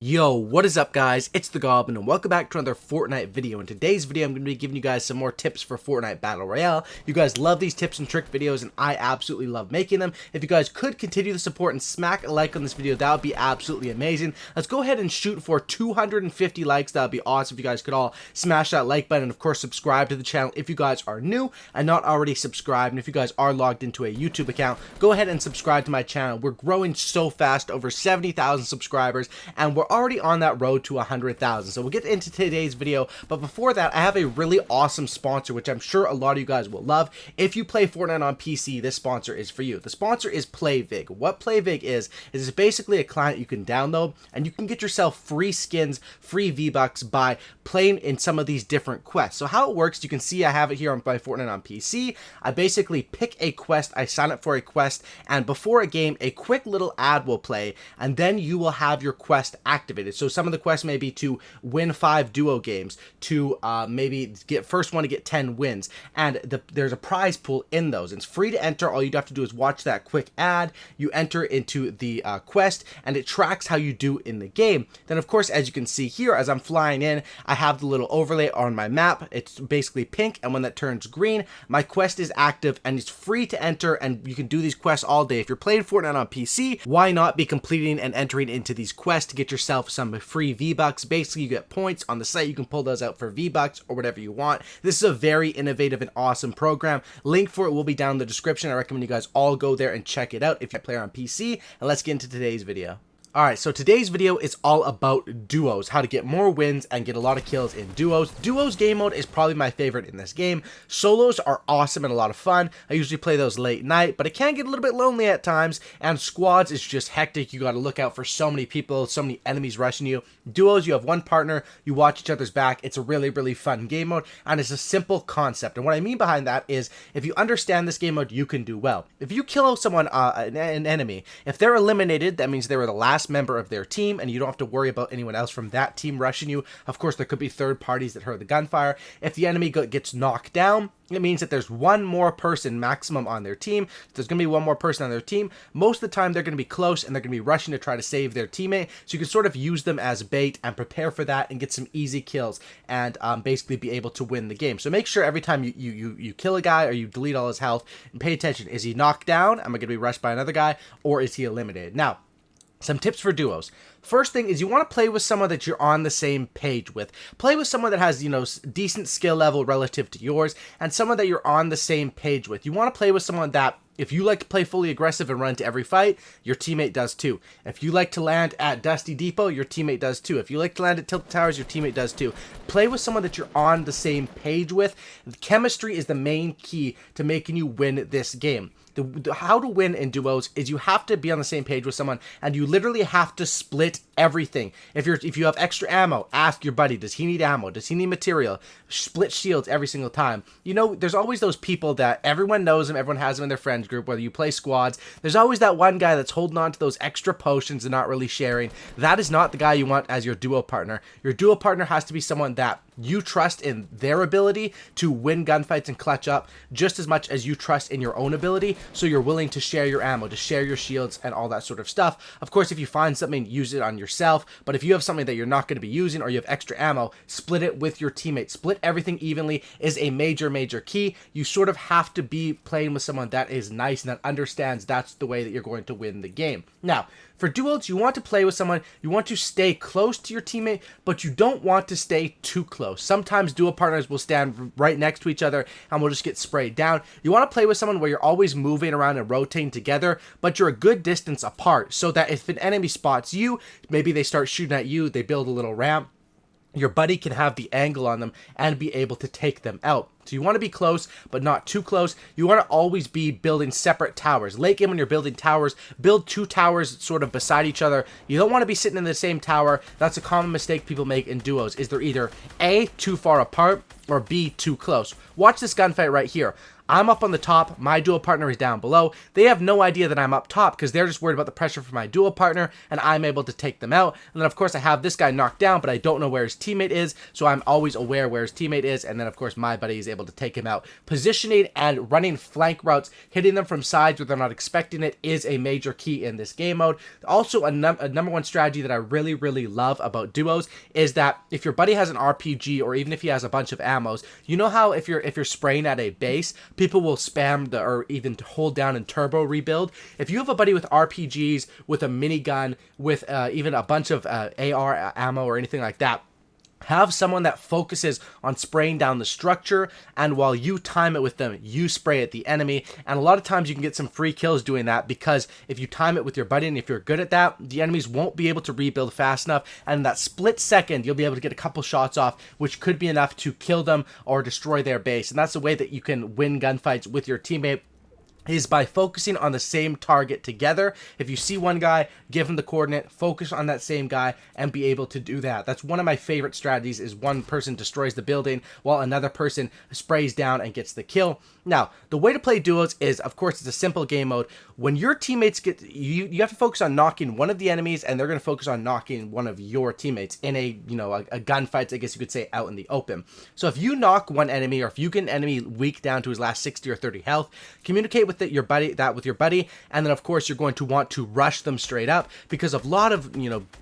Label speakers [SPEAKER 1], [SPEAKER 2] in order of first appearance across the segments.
[SPEAKER 1] Yo, what is up guys? It's the Goblin and welcome back to another Fortnite video. In today's video, I'm going to be giving you guys some more tips for Fortnite Battle Royale. You guys love these tips and trick videos and I absolutely love making them. If you guys could continue the support and smack a like on this video, that would be absolutely amazing. Let's go ahead and shoot for 250 likes. That would be awesome if you guys could all smash that like button and of course subscribe to the channel if you guys are new and not already subscribed. And if you guys are logged into a YouTube account, go ahead and subscribe to my channel. We're growing so fast, over 70,000 subscribers, and we're already on that road to 100,000. So we'll get into today's video, but before that, I have a really awesome sponsor, which I'm sure a lot of you guys will love. If you play Fortnite on PC, this sponsor is for you. The sponsor is PlayVig. What PlayVig is it's basically a client you can download, and you can get yourself free skins, free V-Bucks by playing in some of these different quests. So how it works, you can see I have it here on my Fortnite on PC. I basically pick a quest, I sign up for a quest, and before a game, a quick little ad will play, and then you will have your quest activated. So some of the quests may be to win 5 duo games, to maybe get first one to get 10 wins, and there's a prize pool in those. It's free to enter. All you have to do is watch that quick ad, you enter into the quest, and it tracks how you do in the game. Then of course, as you can see here, as I'm flying in, I have the little overlay on my map. It's basically pink, and when that turns green, my quest is active and it's free to enter, and you can do these quests all day. If you're playing Fortnite on PC, why not be completing and entering into these quests to get yourself some free V-Bucks. Basically, you get points on the site. You can pull those out for V-Bucks or whatever you want. This is a very innovative and awesome program. Link for it will be down in the description. I recommend you guys all go there and check it out if you play on PC. And let's get into today's video. Alright, so today's video is all about duos, how to get more wins and get a lot of kills in duos. Duos game mode is probably my favorite in this game. Solos are awesome and a lot of fun. I usually play those late night, but it can get a little bit lonely at times, and squads is just hectic. You gotta look out for so many people, so many enemies rushing you. Duos, you have one partner, you watch each other's back. It's a really, really fun game mode, and it's a simple concept. And what I mean behind that is, if you understand this game mode, you can do well. If you kill someone, an enemy, if they're eliminated, that means they were the last member of their team, and you don't have to worry about anyone else from that team rushing you. Of course, there could be third parties that heard the gunfire. If the enemy gets knocked down, it means that there's one more person maximum on their team. There's going to be one more person on their team. Most of the time, they're going to be close, and they're going to be rushing to try to save their teammate. So you can sort of use them as bait and prepare for that and get some easy kills and basically be able to win the game. So make sure every time you kill a guy or you delete all his health, and pay attention. Is he knocked down? Am I going to be rushed by another guy? Or is he eliminated? Now, some tips for duos. First thing is you want to play with someone that you're on the same page with. Play with someone that has, decent skill level relative to yours, and someone that you're on the same page with. You want to play with someone that, if you like to play fully aggressive and run to every fight, your teammate does too. If you like to land at Dusty Depot, your teammate does too. If you like to land at Tilted Towers, your teammate does too. Play with someone that you're on the same page with. Chemistry is the main key to making you win this game. How to win in duos is you have to be on the same page with someone, and you literally have to split everything. If you have extra ammo, ask your buddy, does he need ammo? Does he need material? Split shields every single time. There's always those people that everyone knows them, everyone has them in their friends group, whether you play squads. There's always that one guy that's holding on to those extra potions and not really sharing. That is not the guy you want as your duo partner. Your duo partner has to be someone that you trust in their ability to win gunfights and clutch up just as much as you trust in your own ability, so you're willing to share your ammo, to share your shields and all that sort of stuff. Of course, if you find something, use it on yourself, but if you have something that you're not going to be using or you have extra ammo, split it with your teammates. Split everything evenly is a major, major key. You sort of have to be playing with someone that is nice and that understands that's the way that you're going to win the game. Now, for duos, you want to play with someone, you want to stay close to your teammate, but you don't want to stay too close. Sometimes duo partners will stand right next to each other and will just get sprayed down. You want to play with someone where you're always moving around and rotating together, but you're a good distance apart, so that if an enemy spots you, maybe they start shooting at you, they build a little ramp, your buddy can have the angle on them and be able to take them out. So you want to be close, but not too close. You want to always be building separate towers. Late game when you're building towers, build 2 towers sort of beside each other. You don't want to be sitting in the same tower. That's a common mistake people make in duos, is they're either A, too far apart, or B, too close. Watch this gunfight right here. I'm up on the top, my duo partner is down below. They have no idea that I'm up top because they're just worried about the pressure from my duo partner, and I'm able to take them out. And then of course I have this guy knocked down, but I don't know where his teammate is, so I'm always aware where his teammate is, and then of course my buddy is able to take him out. Positioning and running flank routes, hitting them from sides where they're not expecting it, is a major key in this game mode. Also, a number one strategy that I really love about duos is that if your buddy has an RPG, or even if he has a bunch of ammos, you know how if you're spraying at a base, people will spam or even hold down and turbo rebuild. If you have a buddy with RPGs, with a minigun, with even a bunch of AR ammo or anything like that, have someone that focuses on spraying down the structure, and while you time it with them, you spray at the enemy. And a lot of times you can get some free kills doing that, because if you time it with your buddy and if you're good at that, the enemies won't be able to rebuild fast enough, and in that split second you'll be able to get a couple shots off, which could be enough to kill them or destroy their base. And that's the way that you can win gunfights with your teammate, is by focusing on the same target together. If you see one guy, give him the coordinate, focus on that same guy, and be able to do that. That's one of my favorite strategies, is one person destroys the building while another person sprays down and gets the kill. Now, the way to play duos is, of course, it's a simple game mode. When your teammates get, you have to focus on knocking one of the enemies, and they're going to focus on knocking one of your teammates in a gunfight, I guess you could say, out in the open. So if you knock one enemy, or if you get an enemy weak down to his last 60 or 30 health, communicate with your buddy, and then of course you're going to want to rush them straight up, because a lot of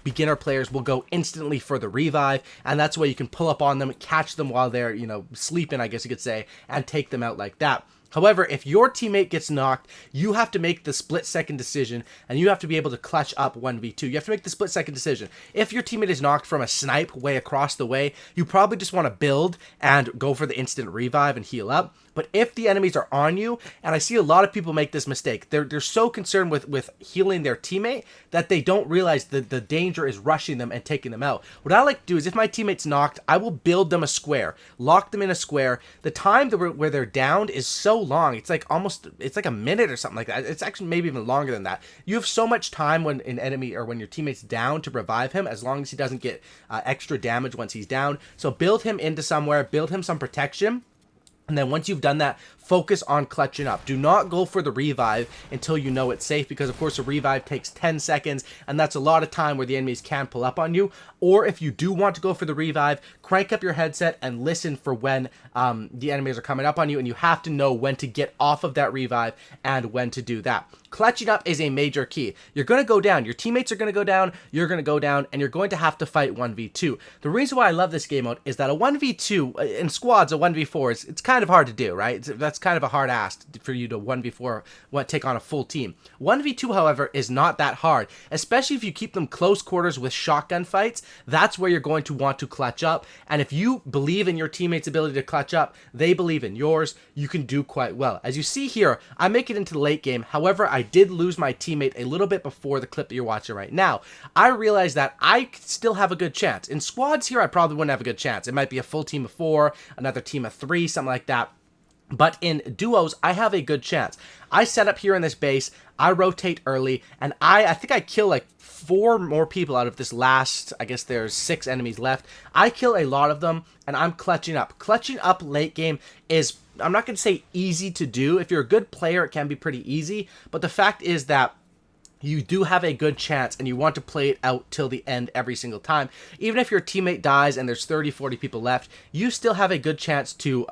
[SPEAKER 1] beginner players will go instantly for the revive, and that's why you can pull up on them, catch them while they're sleeping, I guess you could say, and take them out like that. However, if your teammate gets knocked, you have to make the split-second decision, and you have to be able to clutch up 1v2. You have to make the split-second decision. If your teammate is knocked from a snipe way across the way, you probably just want to build and go for the instant revive and heal up. But if the enemies are on you, and I see a lot of people make this mistake, they're so concerned with healing their teammate that they don't realize that the danger is rushing them and taking them out. What I like to do is, if my teammate's knocked, I will build them a square, lock them in a square. The time where they're downed is so long. It's like a minute or something like that. It's actually maybe even longer than that. You have so much time when an enemy, or when your teammate's down, to revive him, as long as he doesn't get extra damage once he's down. So build him into somewhere, build him some protection. And then once you've done that, focus on clutching up. Do not go for the revive until you know it's safe, because of course a revive takes 10 seconds, and that's a lot of time where the enemies can pull up on you. Or if you do want to go for the revive, crank up your headset and listen for when the enemies are coming up on you, and you have to know when to get off of that revive and when to do that. Clutching up is a major key. You're going to go down. Your teammates are going to go down. You're going to go down, and you're going to have to fight 1v2. The reason why I love this game mode is that a 1v2 in squads, a 1v4 it's kind of hard to do, right? That's kind of a hard ask for you to 1v4 take on a full team. 1v2, however, is not that hard, especially if you keep them close quarters with shotgun fights. That's where you're going to want to clutch up, and if you believe in your teammates' ability to clutch up, they believe in yours, you can do quite well. As you see here, I make it into the late game. However, I did lose my teammate a little bit before the clip that you're watching right now. I realized that I still have a good chance. In squads here, I probably wouldn't have a good chance. It might be a full team of 4, another team of 3, something like that. But in duos, I have a good chance. I set up here in this base, I rotate early, and I think I kill like 4 more people out of this last, I guess there's 6 enemies left. I kill a lot of them, and I'm clutching up. Clutching up late game is, I'm not going to say easy to do. If you're a good player, it can be pretty easy, but the fact is that you do have a good chance, and you want to play it out till the end every single time. Even if your teammate dies and there's 30, 40 people left, you still have a good chance to,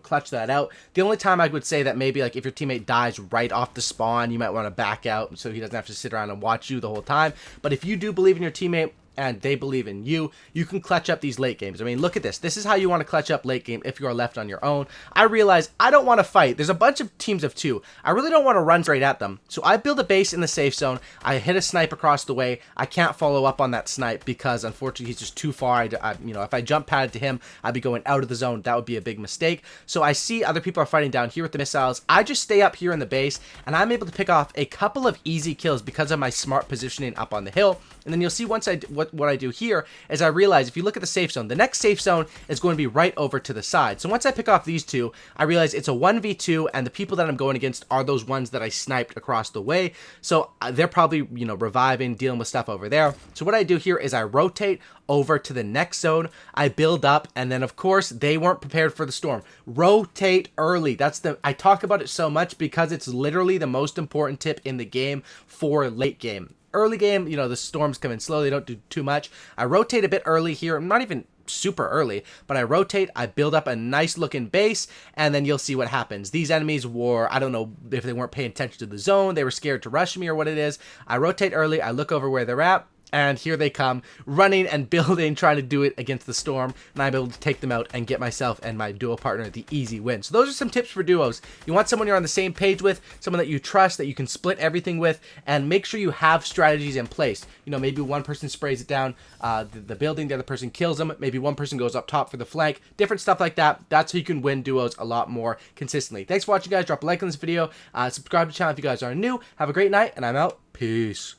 [SPEAKER 1] clutch that out. The only time I would say that maybe, like, if your teammate dies right off the spawn, you might want to back out so he doesn't have to sit around and watch you the whole time. But if you do believe in your teammate, and they believe in you, you can clutch up these late games. I mean, look at this. This is how you want to clutch up late game if you are left on your own. I realize I don't want to fight. There's a bunch of teams of 2. I really don't want to run straight at them. So I build a base in the safe zone. I hit a snipe across the way. I can't follow up on that snipe because, unfortunately, he's just too far. If I jump padded to him, I'd be going out of the zone. That would be a big mistake. So I see other people are fighting down here with the missiles. I just stay up here in the base, and I'm able to pick off a couple of easy kills because of my smart positioning up on the hill. And then you'll see once what I do here is I realize if you look at the safe zone, the next safe zone is going to be right over to the side. So once I pick off these two, I realize it's a 1v2, and the people that I'm going against are those ones that I sniped across the way. So they're probably, you know, reviving, dealing with stuff over there. So what I do here is I rotate over to the next zone, I build up, and then of course they weren't prepared for the storm. Rotate early. I talk about it so much because it's literally the most important tip in the game for late game. Early game, you know, the storms come in slow, they don't do too much. I rotate a bit early here. I'm not even super early, but I rotate, I build up a nice looking base, and then you'll see what happens. These enemies were, I don't know if they weren't paying attention to the zone, they were scared to rush me or what it is. I rotate early, I look over where they're at, and here they come, running and building, trying to do it against the storm, and I'm able to take them out and get myself and my duo partner the easy win. So those are some tips for duos. You want someone you're on the same page with, someone that you trust, that you can split everything with, and make sure you have strategies in place. You know, maybe one person sprays it down the building, the other person kills them, maybe one person goes up top for the flank, different stuff like that. That's how you can win duos a lot more consistently. Thanks for watching, guys. Drop a like on this video, subscribe to the channel if you guys are new. Have a great night, and I'm out. Peace.